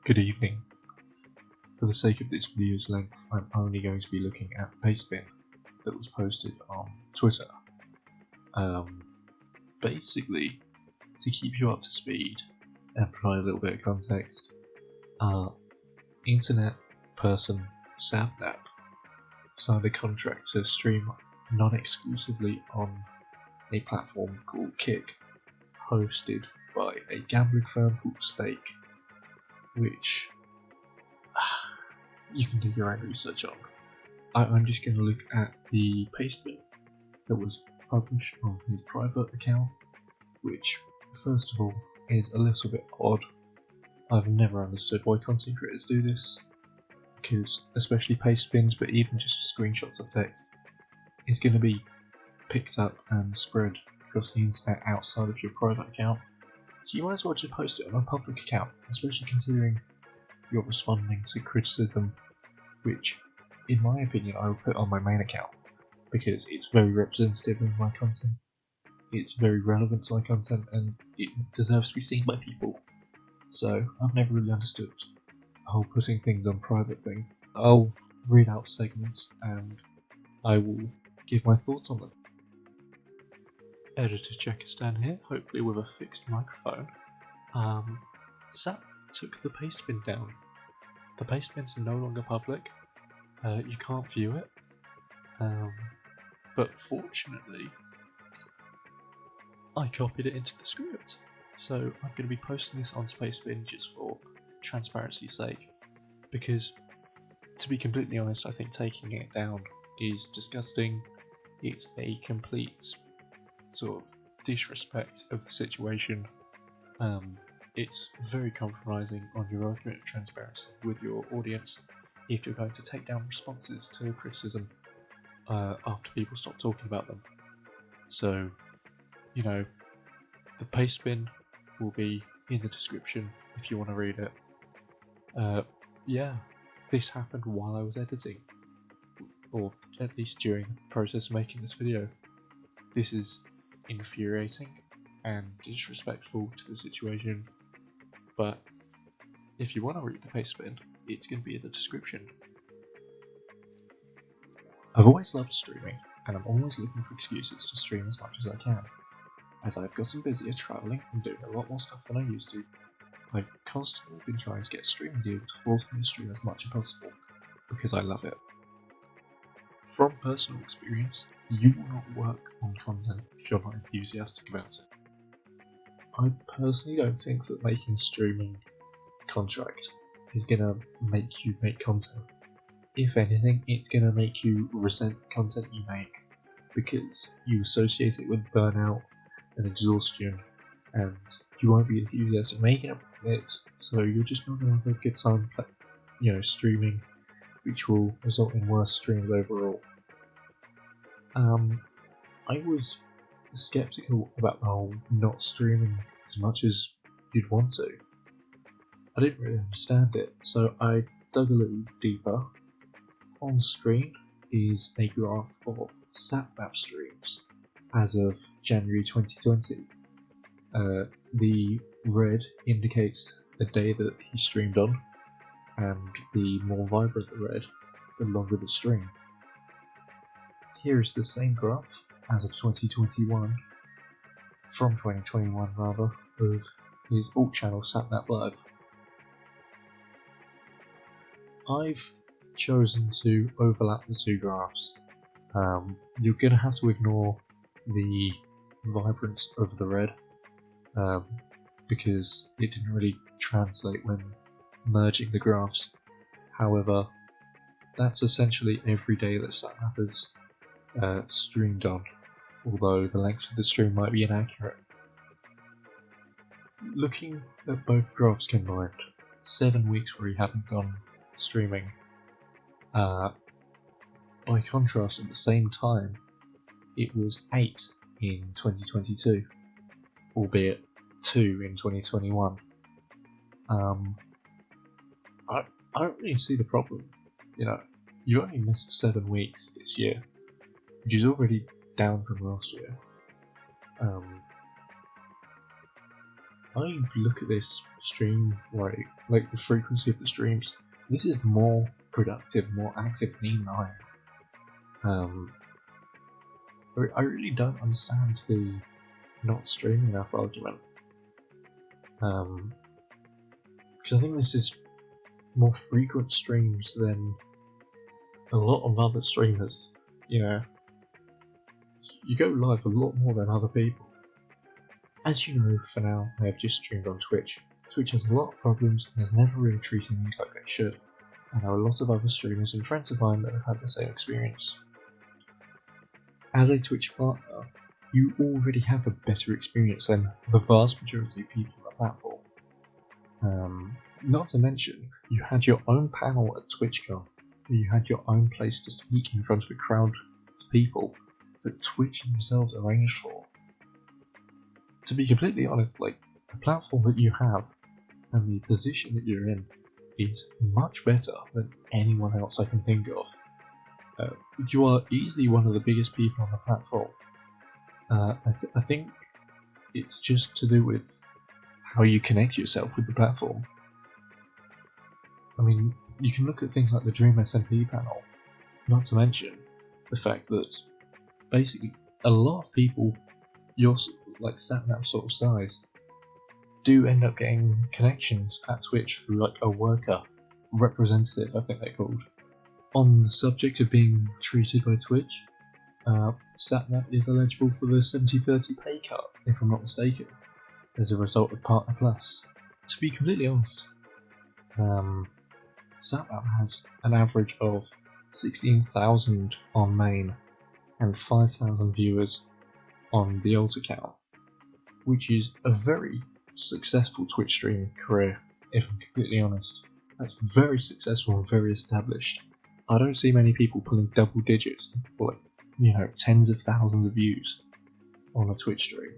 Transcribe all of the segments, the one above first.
Good evening. For the sake of this video's length, I'm only going to be looking at Pastebin that was posted on Twitter. Basically, to keep you up to speed and provide a little bit of context, internet person Sapnap signed a contract to stream non-exclusively on a platform called Kick, hosted by a gambling firm called Stake, which you can do your own research on. I'm just going to look at the Pastebin that was published on his private account, which, first of all, is a little bit odd. I've never understood why content creators do this, because especially Pastebins, but even just screenshots of text, is going to be picked up and spread across the internet outside of your private account. So you might as well just post it on a public account, especially considering you're responding to criticism, which, in my opinion, I will put on my main account, because it's very representative of my content, it's very relevant to my content, and it deserves to be seen by people. So I've never really understood the whole putting things on private thing. I'll read out segments and I will give my thoughts on them. Editor Jckistan here, hopefully with a fixed microphone. Sap took the Pastebin down. The Pastebin's no longer public. You can't view it. But fortunately, I copied it into the script. So I'm going to be posting this onto Pastebin just for transparency's sake. Because, to be completely honest, I think taking it down is disgusting. It's a complete sort of disrespect of the situation. It's very compromising on your argument of transparency with your audience if you're going to take down responses to criticism after people stop talking about them. So, you know, the Pastebin will be in the description if you want to read it. Yeah, this happened while I was editing, or at least during the process of making this video. This is infuriating and disrespectful to the situation, but if you want to read the Pastebin, it's going to be in the description. I've always loved streaming, and I'm always looking for excuses to stream as much as I can. As I've gotten busier travelling and doing a lot more stuff than I used to, I've constantly been trying to get a streaming deal to force me to stream as much as possible, because I love it. From personal experience, you will not work on content if you're not enthusiastic about it. I personally don't think that making a streaming contract is going to make you make content. If anything, it's going to make you resent the content you make, because you associate it with burnout and exhaustion, and you won't be enthusiastic making it, so you're just not going to have a good time streaming, which will result in worse streams overall. I was skeptical about the whole not streaming as much as you'd want to. I didn't really understand it, so I dug a little deeper. On screen is a graph of Sapnap streams as of January 2020. The red indicates the day that he streamed on, and the more vibrant the red, the longer the stream. Here is the same graph as of 2021, from 2021 rather, of his alt channel Sapnap Live. I've chosen to overlap the two graphs. You're going to have to ignore the vibrance of the red, because it didn't really translate when merging the graphs. However, that's essentially every day that Sapnap has streamed on, although the length of the stream might be inaccurate. Looking at both graphs combined, 7 weeks where he hadn't gone streaming. By contrast, at the same time, it was 8 in 2022, albeit 2 in 2021. I don't really see the problem. You only missed 7 weeks this year, which is already down from last year. I look at this stream rate, like the frequency of the streams. This is more productive, more active than even I am. I really don't understand the not streaming enough argument. Because I think this is more frequent streams than a lot of other streamers. You know, you go live a lot more than other people. As you know, for now, I have just streamed on Twitch. Twitch has a lot of problems and has never really treated me like they should. I know a lot of other streamers and friends of mine that have had the same experience. As a Twitch partner, you already have a better experience than the vast majority of people on the platform. Not to mention, you had your own panel at TwitchCon, where you had your own place to speak in front of a crowd of people that Twitch themselves arranged for. To be completely honest, like, the platform that you have and the position that you're in is much better than anyone else I can think of. You are easily one of the biggest people on the platform. I think it's just to do with how you connect yourself with the platform. I mean, you can look at things like the Dream SMP panel, not to mention the fact that basically a lot of people your like Sapnap sort of size do end up getting connections at Twitch through like a worker representative, I think they're called. On the subject of being treated by Twitch, Sapnap is eligible for the 70/30 pay cut, if I'm not mistaken, as a result of Partner Plus. To be completely honest, Sapnap has an average of 16,000 on main and 5,000 viewers on the alt account, which is a very successful Twitch streaming career, if I'm completely honest. That's very successful and very established. I don't see many people pulling double digits, or like, tens of thousands of views on a Twitch stream.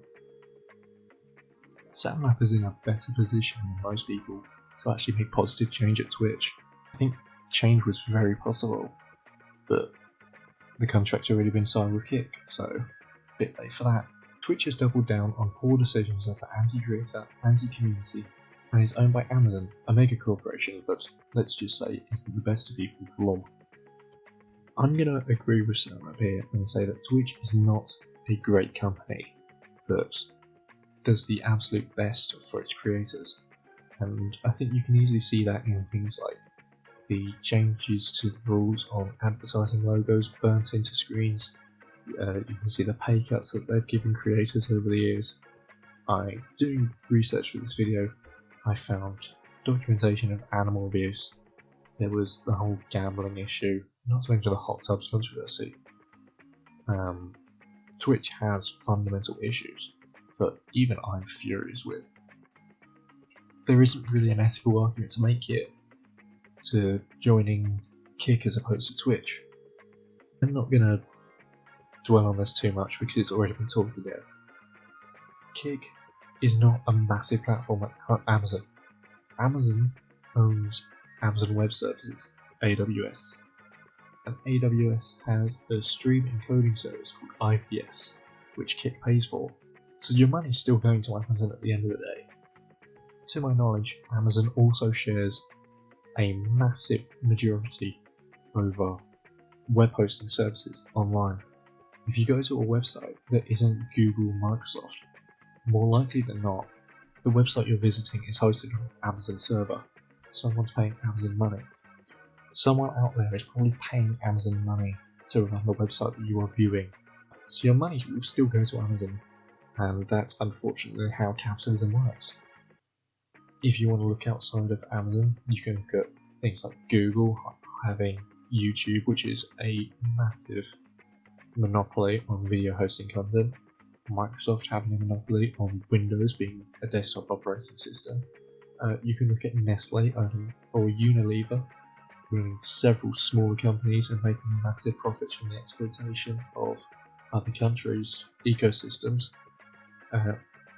Sapnap is in a better position than most people to actually make positive change at Twitch. I think change was very possible, but the contract's already been signed with Kick, so a bit late for that. Twitch has doubled down on poor decisions that are anti-creator, anti-community, and is owned by Amazon, a mega corporation that, let's just say, isn't the best of people for long. I'm going to agree with Sapnap here and say that Twitch is not a great company that does the absolute best for its creators, and I think you can easily see that in things like the changes to the rules on advertising logos burnt into screens. You can see the pay cuts that they've given creators over the years. Doing research for this video, I found documentation of animal abuse. There was the whole gambling issue, not to mention the hot tubs controversy. Twitch has fundamental issues that even I'm furious with. There isn't really an ethical argument to make here to joining Kick as opposed to Twitch. I'm not going to dwell on this too much because it's already been talked about. Kick is not a massive platform like Amazon. Amazon owns Amazon Web Services, AWS, and AWS has a stream encoding service called IPS, which Kick pays for. So your money's still going to Amazon at the end of the day. To my knowledge, Amazon also shares a massive majority over web hosting services online. If you go to a website that isn't Google or Microsoft, more likely than not, the website you're visiting is hosted on an Amazon server. Someone's paying Amazon money. Someone out there is probably paying Amazon money to run the website that you are viewing. So your money will still go to Amazon, and that's unfortunately how capitalism works. If you want to look outside of Amazon, you can look at things like Google having YouTube, which is a massive monopoly on video hosting content, Microsoft having a monopoly on Windows being a desktop operating system. You can look at Nestle or Unilever owning several smaller companies and making massive profits from the exploitation of other countries' ecosystems.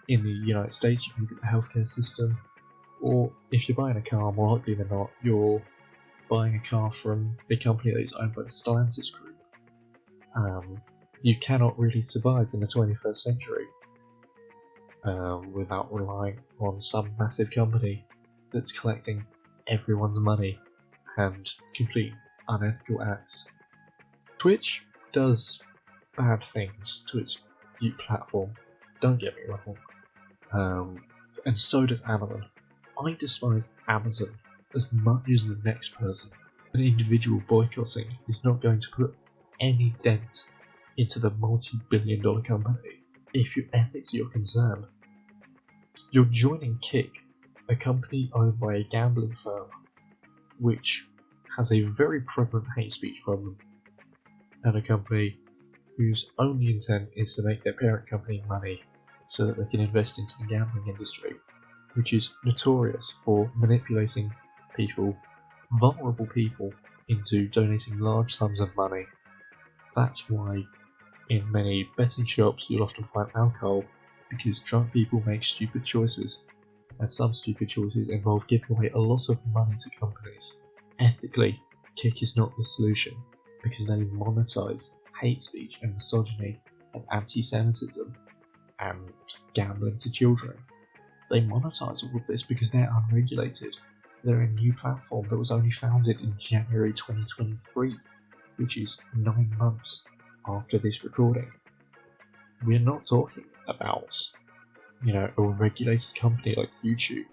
In the United States, you can look at the healthcare system, or if you're buying a car, more likely than not, you're buying a car from a company that is owned by the Stellantis group. You cannot really survive in the 21st century without relying on some massive company that's collecting everyone's money and complete unethical acts. Twitch does bad things to its platform, don't get me wrong, and so does Amazon. I despise Amazon as much as the next person. An individual boycotting is not going to put any dent into the multi-billion-dollar company. If your ethics are your concern, you're joining Kick, a company owned by a gambling firm, which has a very prevalent hate speech problem, and a company whose only intent is to make their parent company money so that they can invest into the gambling industry, which is notorious for manipulating people, vulnerable people, into donating large sums of money. That's why in many betting shops you'll often find alcohol, because drunk people make stupid choices, and some stupid choices involve giving away a lot of money to companies. Ethically, Kick is not the solution, because they monetize hate speech and misogyny and anti-Semitism and gambling to children. They monetize all of this because they're unregulated. They're a new platform that was only founded in January 2023, which is 9 months after this recording. We're not talking about, a regulated company like YouTube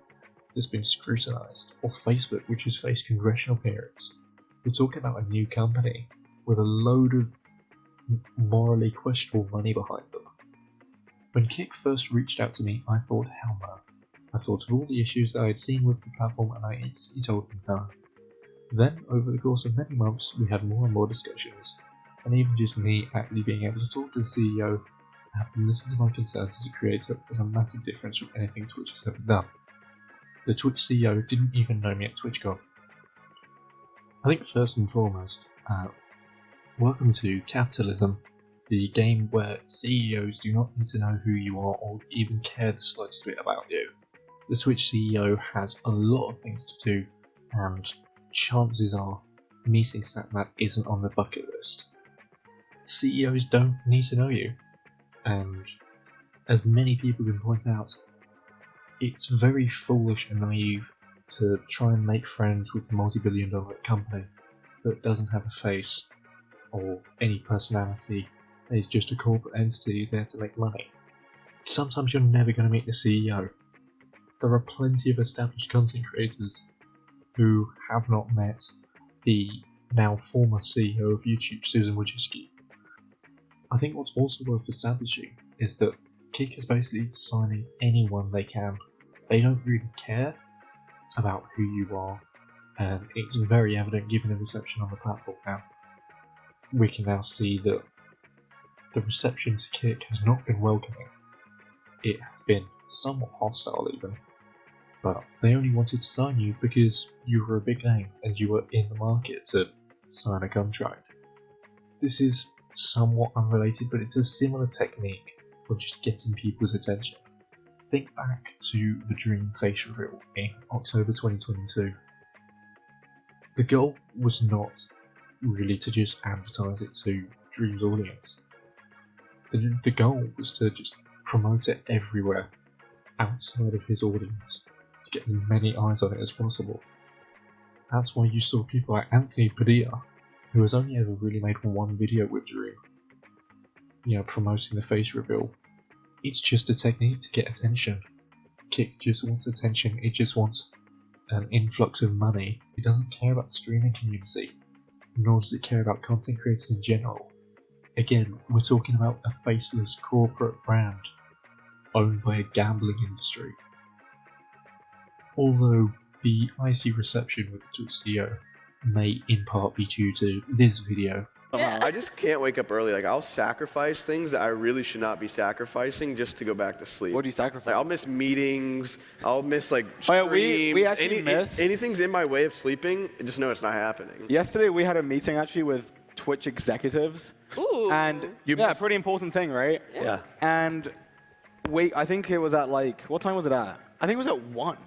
that's been scrutinized, or Facebook, which has faced congressional hearings. We're talking about a new company with a load of morally questionable money behind them. When Kick first reached out to me, I thought, hell no. I thought of all the issues that I had seen with the platform, and I instantly told them no. Then, over the course of many months, we had more and more discussions, and even just me actually being able to talk to the CEO and have them listen to my concerns as a creator was a massive difference from anything Twitch has ever done. The Twitch CEO didn't even know me at TwitchCon. I think first and foremost, welcome to capitalism, the game where CEOs do not need to know who you are or even care the slightest bit about you. The Twitch CEO has a lot of things to do, and chances are meeting Sapnap isn't on the bucket list. CEOs don't need to know you, and as many people can point out, it's very foolish and naive to try and make friends with a multi-billion-dollar company that doesn't have a face or any personality and is just a corporate entity there to make money. Sometimes you're never going to meet the CEO. There are plenty of established content creators who have not met the now former CEO of YouTube, Susan Wojcicki. I think what's also worth establishing is that Kick is basically signing anyone they can. They don't really care about who you are, and it's very evident given the reception on the platform now. We can now see that the reception to Kick has not been welcoming. It has been somewhat hostile even, but they only wanted to sign you because you were a big name and you were in the market to sign a contract. This is somewhat unrelated, but it's a similar technique of just getting people's attention. Think back to the Dream face reveal in October 2022. The goal was not really to just advertise it to Dream's audience. The goal was to just promote it everywhere outside of his audience, to get as many eyes on it as possible. That's why you saw people like Anthony Padilla, who has only ever really made one video with Dream, promoting the face reveal. It's just a technique to get attention. Kick just wants attention, it just wants an influx of money. It doesn't care about the streaming community, nor does it care about content creators in general. Again, we're talking about a faceless corporate brand owned by a gambling industry. Although the icy reception with the Twitch CEO may in part be due to this video. I just can't wake up early. Like, I'll sacrifice things that I really should not be sacrificing just to go back to sleep. What do you sacrifice? Like, I'll miss meetings. I'll miss streams. We actually missed. Anything's in my way of sleeping, just know it's not happening. Yesterday we had a meeting actually with Twitch executives. Ooh. And pretty important thing, right? Yeah. And I think it was at what time was it at? I think it was at 1.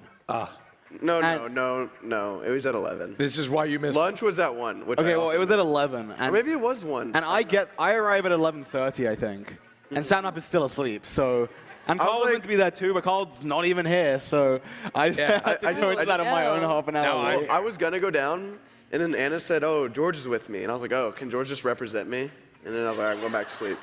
No. It was at 11. This is why you missed Lunch was at 1. Okay, well, it was at 11. Or maybe it was 1. And I arrive at 11:30, I think. And Sapnap is still asleep, so And I was Carl was like- meant to be there too, but Carl's not even here, so I Yeah, had to I go just- into that on my own No. half an hour. No, late. I was gonna go down, and then Anna said, "Oh, George is with me," and I was like, "Oh, can George just represent me?" And then I was like, "I'll go back to sleep."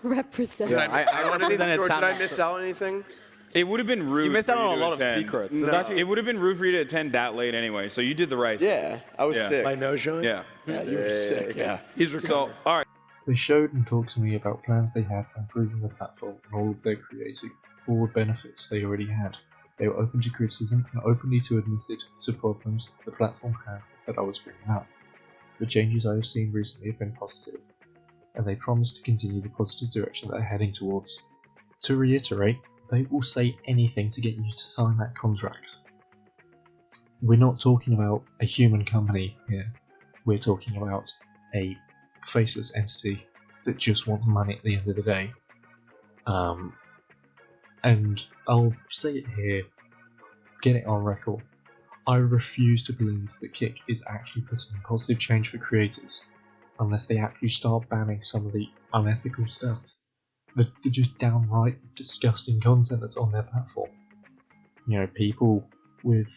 Represent. Yeah, I don't want anything, represented George. Did I Sapnap. miss out on anything? it would have been rude. You missed out for on a to lot of attend. secrets. No. There's actually, It would have been rude for you to attend that late anyway. So you did the right thing. Yeah, I was Yeah. sick. My nose showing? Yeah. Yeah, you were sick. Yeah. He's So, recovering. all right. They showed and talked to me about plans they had for improving the platform and all of their creative forward benefits they already had. They were open to criticism and openly to admitted to problems the platform had that I was bringing up. The changes I have seen recently have been positive, and they promise to continue the positive direction they're heading towards. To reiterate, they will say anything to get you to sign that contract. We're not talking about a human company here. We're talking about a faceless entity that just wants money at the end of the day. And I'll say it here, get it on record. I refuse to believe that Kick is actually putting in positive change for creators unless they actually start banning some of the unethical stuff. The just downright disgusting content that's on their platform. You know, people with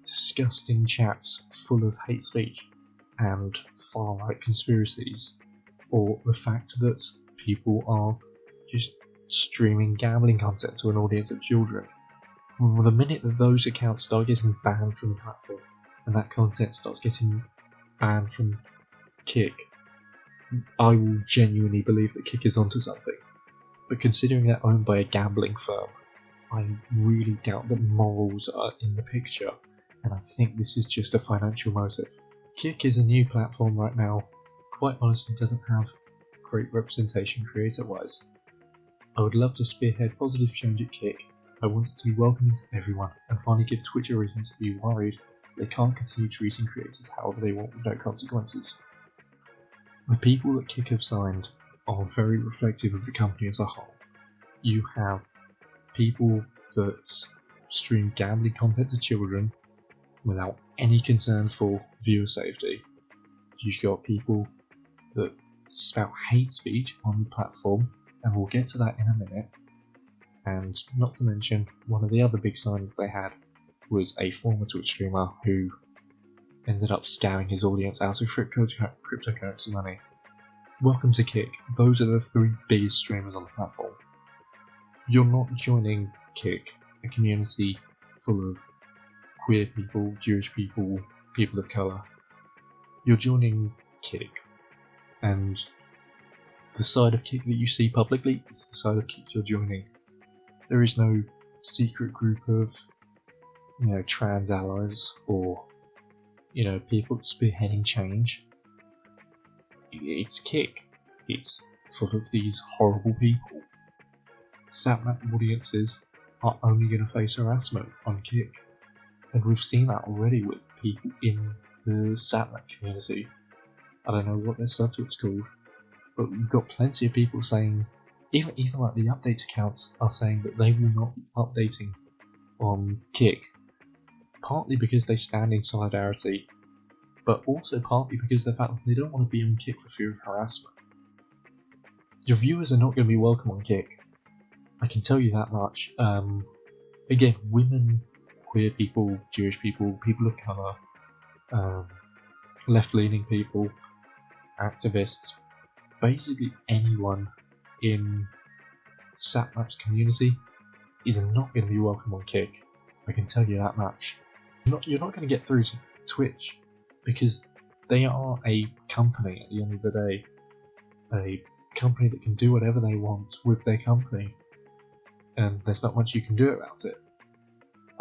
disgusting chats full of hate speech and far-right conspiracies, or the fact that people are just streaming gambling content to an audience of children. Well, the minute that those accounts start getting banned from the platform, and that content starts getting banned from Kick, I will genuinely believe that Kick is onto something. But considering they're owned by a gambling firm, I really doubt that morals are in the picture, and I think this is just a financial motive. Kick is a new platform right now. Quite honestly, doesn't have great representation creator-wise. I would love to spearhead positive change at Kick. I want it to be welcoming to everyone, and finally give Twitch a reason to be worried they can't continue treating creators however they want without consequences. The people that Kick have signed are very reflective of the company as a whole. You have people that stream gambling content to children without any concern for viewer safety. You've got people that spout hate speech on the platform, and we'll get to that in a minute. And not to mention, one of the other big signings they had was a former Twitch streamer who ended up scamming his audience out of cryptocurrency money. Welcome to Kick. Those are the three biggest streamers on the platform. You're not joining Kick, a community full of queer people, Jewish people, people of colour. You're joining Kick, and the side of Kick that you see publicly is the side of Kick you're joining. There is no secret group of, trans allies or, people spearheading change. It's Kick. It's full of these horrible people. Sapnap audiences are only going to face harassment on Kick. And we've seen that already with people in the Sapnap community. I don't know what their subtweet's called, but we've got plenty of people saying, even like the update accounts are saying that they will not be updating on Kick, partly because they stand in solidarity, but also partly because of the fact that they don't want to be on Kick for fear of harassment. Your viewers are not going to be welcome on Kick. I can tell you that much. Again, women, queer people, Jewish people, people of colour, left-leaning people, activists, basically anyone in Sapnap's community is not going to be welcome on Kick. I can tell you that much. You're not going to get through to Twitch because they are a company at the end of the day. A company that can do whatever they want with their company, and there's not much you can do about it.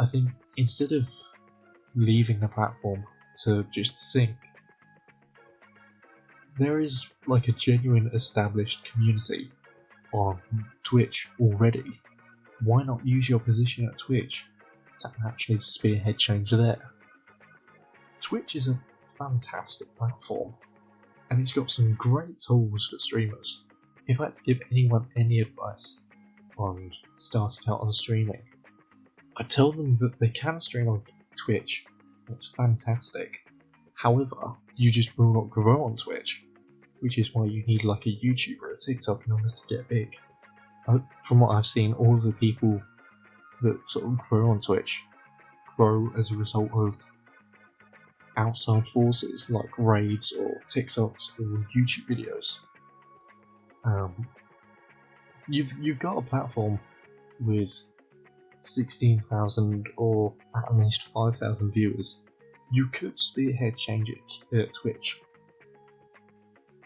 I think instead of leaving the platform to just sink, there is like a genuine established community on Twitch already. Why not use your position at Twitch to actually spearhead change there? Twitch is a fantastic platform, and it's got some great tools for streamers. If I had to give anyone any advice on starting out on streaming, I'd tell them that they can stream on Twitch. It's fantastic. However, you just will not grow on Twitch, which is why you need like a YouTuber or a TikTok in order to get big. from what I've seen, all of the people that sort of grow on Twitch grow as a result of outside forces like raids or TikToks or YouTube videos. You've got a platform with 16,000 or at least 5,000 viewers. You could spearhead change at Twitch.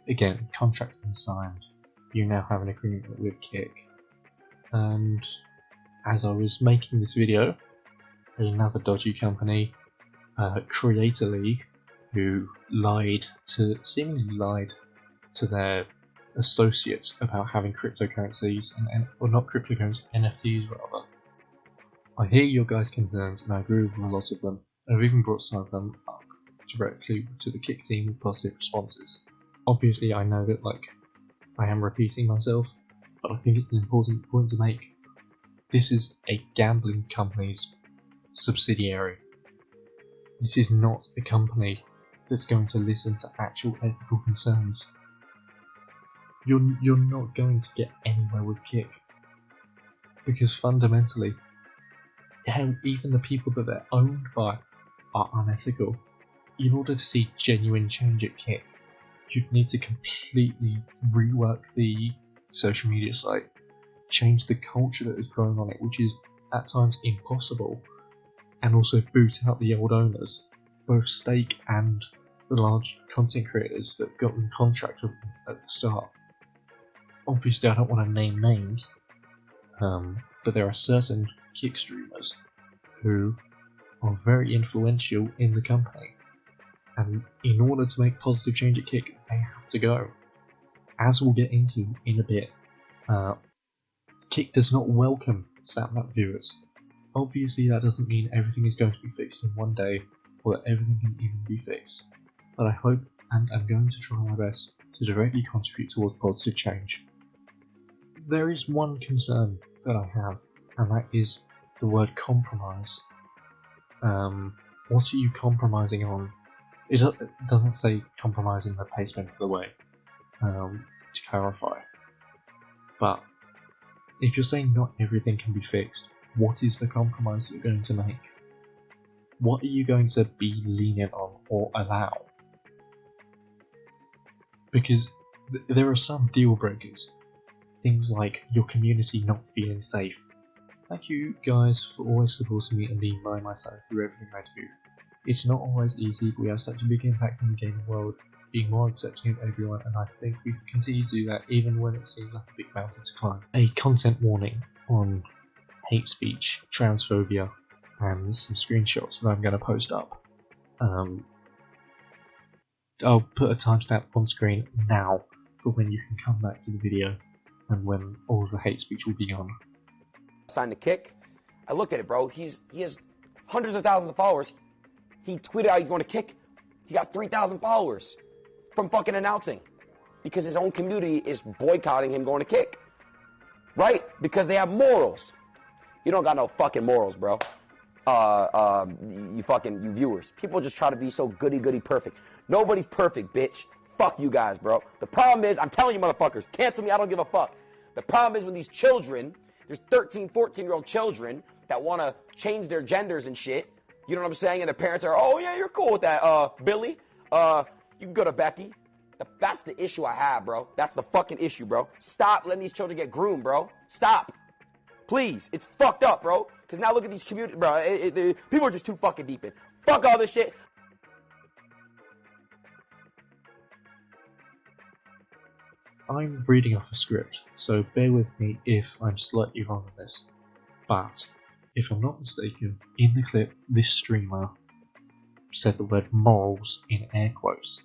Again, contract signed. You now have an agreement with Kick. And as I was making this video, another dodgy company, Creator League, who seemingly lied to their associates about having cryptocurrencies or not cryptocurrencies, NFTs rather. I hear your guys' concerns and I agree with a lot of them. I've even brought some of them up directly to the Kick team with positive responses. Obviously, I know that I am repeating myself, but I think it's an important point to make. This is a gambling company's subsidiary. This is not a company that's going to listen to actual ethical concerns. You're not going to get anywhere with Kick, because fundamentally, even the people that they're owned by are unethical. In order to see genuine change at Kick, you'd need to completely rework the social media site, change the culture that is growing on it, which is at times impossible, and also boot out the old owners, both Stake and the large content creators that got in contract with them at the start. Obviously, I don't want to name names, but there are certain Kick streamers who are very influential in the company, and in order to make positive change at Kick, they have to go. As we'll get into in a bit, Kick does not welcome Sapnap viewers. Obviously, that doesn't mean everything is going to be fixed in one day, or that everything can even be fixed, but I hope and I'm going to try my best to directly contribute towards positive change. There is one concern that I have, and that is the word compromise. What are you compromising on? It doesn't say compromising the Pastebin, by the way, to clarify. But if you're saying not everything can be fixed, what is the compromise you're going to make? What are you going to be lenient on or allow? Because there are some deal breakers. Things like your community not feeling safe. Thank you guys for always supporting me and being by my side through everything I do. It's not always easy, but we have such a big impact in the gaming world, being more accepting of everyone, and I think we can continue to do that even when it seems like a big mountain to climb. A content warning on hate speech, transphobia, and some screenshots that I'm going to post up. I'll put a timestamp on screen now for when you can come back to the video and when all of the hate speech will be gone. Signed the Kick. I look at it, bro. He has hundreds of thousands of followers. He tweeted out he's going to Kick. He got 3,000 followers from fucking announcing because his own community is boycotting him going to Kick. Right? Because they have morals. You don't got no fucking morals, bro. You viewers. People just try to be so goody perfect. Nobody's perfect, bitch. Fuck you guys, bro. The problem is, I'm telling you motherfuckers, cancel me, I don't give a fuck. The problem is when these children, there's 13, 14-year-old children that want to change their genders and shit. You know what I'm saying? And their parents are, oh yeah, you're cool with that, Billy. You can go to Becky. That's the issue I have, bro. That's the fucking issue, bro. Stop letting these children get groomed, bro. Stop. Please. It's fucked up, bro. Because now look at these community, bro. People are just too fucking deep in. Fuck all this shit. I'm reading off a script, so bear with me if I'm slightly wrong on this. But, if I'm not mistaken, in the clip, this streamer said the word morals in air quotes.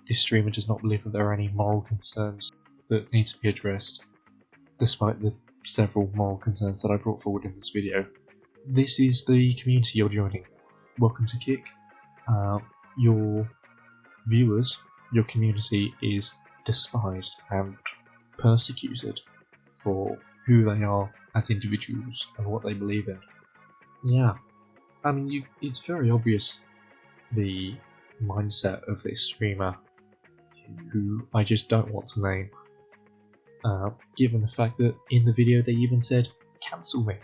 This streamer does not believe that there are any moral concerns that need to be addressed, despite the several moral concerns that I brought forward in this video. This is the community you're joining. Welcome to Kick. Your viewers, your community is despised and persecuted for who they are as individuals and what they believe in. Yeah, I mean, it's very obvious the mindset of this streamer, who I just don't want to name. given the fact that in the video they even said, "Cancel me,"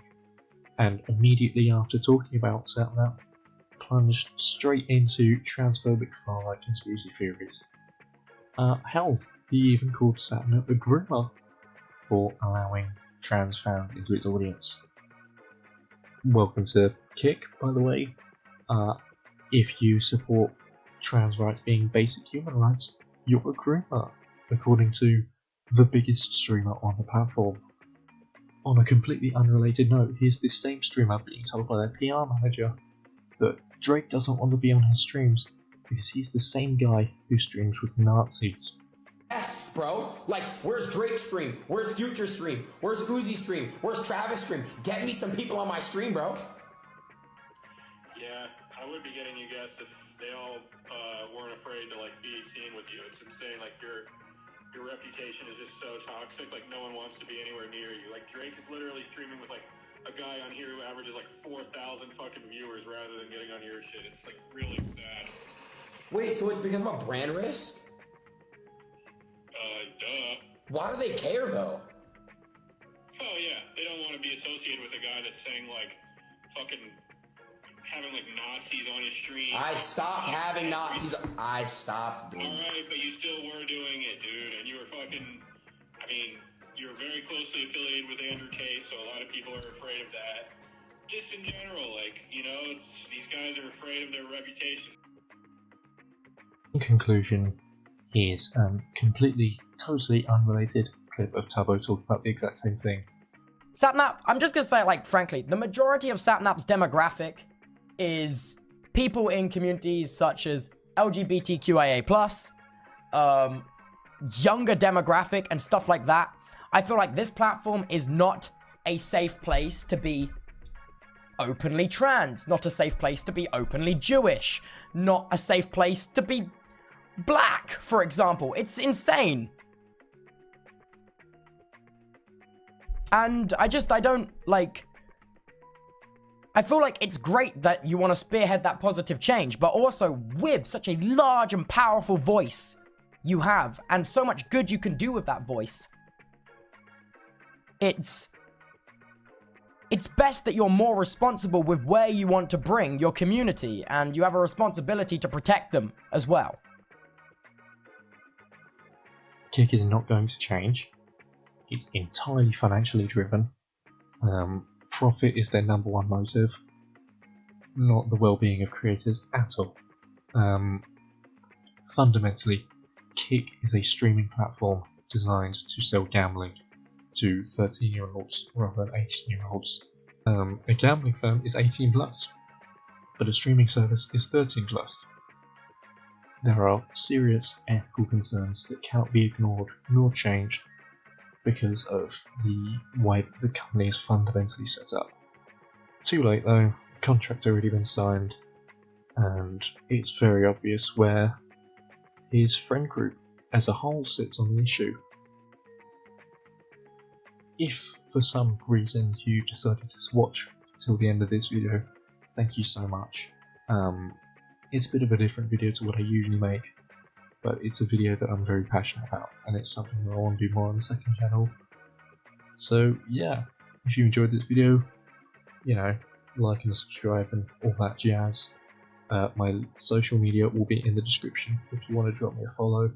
and immediately after talking about Sapnap, plunged straight into transphobic far-right conspiracy theories. Hell, he even called Sapnap a groomer for allowing trans fans into its audience. Welcome to Kick, by the way. If you support trans rights being basic human rights, you're a groomer, according to the biggest streamer on the platform. On a completely unrelated note, here's this same streamer being told by their PR manager that Drake doesn't want to be on his streams because he's the same guy who streams with Nazis. Yes, bro. Like, where's Drake's stream? Where's Future's stream? Where's Uzi's stream? Where's Travis' stream? Get me some people on my stream, bro. Yeah, I would be getting you guests if they all weren't afraid to like be seen with you. It's insane. Like your reputation is just so toxic. Like no one wants to be anywhere near you. Like Drake is literally streaming with like a guy on here who averages like 4,000 fucking viewers rather than getting on your shit. It's like really sad. Wait, so it's because of a brand risk? Duh. Why do they care, though? Oh yeah, they don't want to be associated with a guy that's saying like fucking having like Nazis on his stream. I stopped having Nazis. I stopped doing it. Alright, but you still were doing it, dude, and you were fucking, I mean, you're very closely affiliated with Andrew Tate, so a lot of people are afraid of that. Just in general, like, you know, these guys are afraid of their reputation. In conclusion, here's a completely, totally unrelated clip of Tubbo talking about the exact same thing. Sapnap, I'm just gonna say, like, frankly, the majority of Sapnap's demographic is people in communities such as LGBTQIA+, younger demographic and stuff like that. I feel like this platform is not a safe place to be openly trans, not a safe place to be openly Jewish, not a safe place to be black, for example. It's insane. And I don't, like... I feel like it's great that you want to spearhead that positive change, but also with such a large and powerful voice you have, and so much good you can do with that voice, it's best that you're more responsible with where you want to bring your community, and you have a responsibility to protect them as well. Kick is not going to change. It's entirely financially driven. Profit is their number one motive, not the well-being of creators at all. Fundamentally, Kick is a streaming platform designed to sell gambling to 13-year-olds rather than 18-year-olds. A gambling firm is 18+, but a streaming service is 13+. There are serious ethical concerns that cannot be ignored nor changed because of the way the company is fundamentally set up. Too late though, the contract already been signed, and it's very obvious where his friend group as a whole sits on the issue. If for some reason you decided to watch till the end of this video, thank you so much. It's a bit of a different video to what I usually make, but it's a video that I'm very passionate about, and it's something that I want to do more on the second channel. So yeah, if you enjoyed this video, you know, like and subscribe and all that jazz. My social media will be in the description if you want to drop me a follow.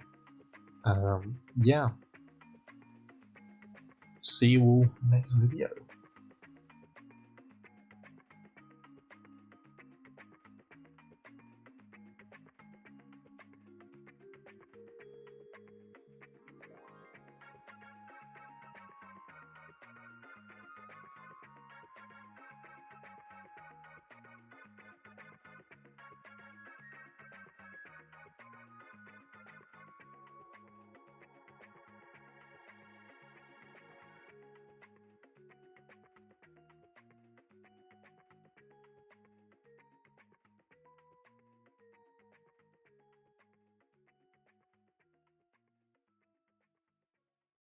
Yeah. See you all next video.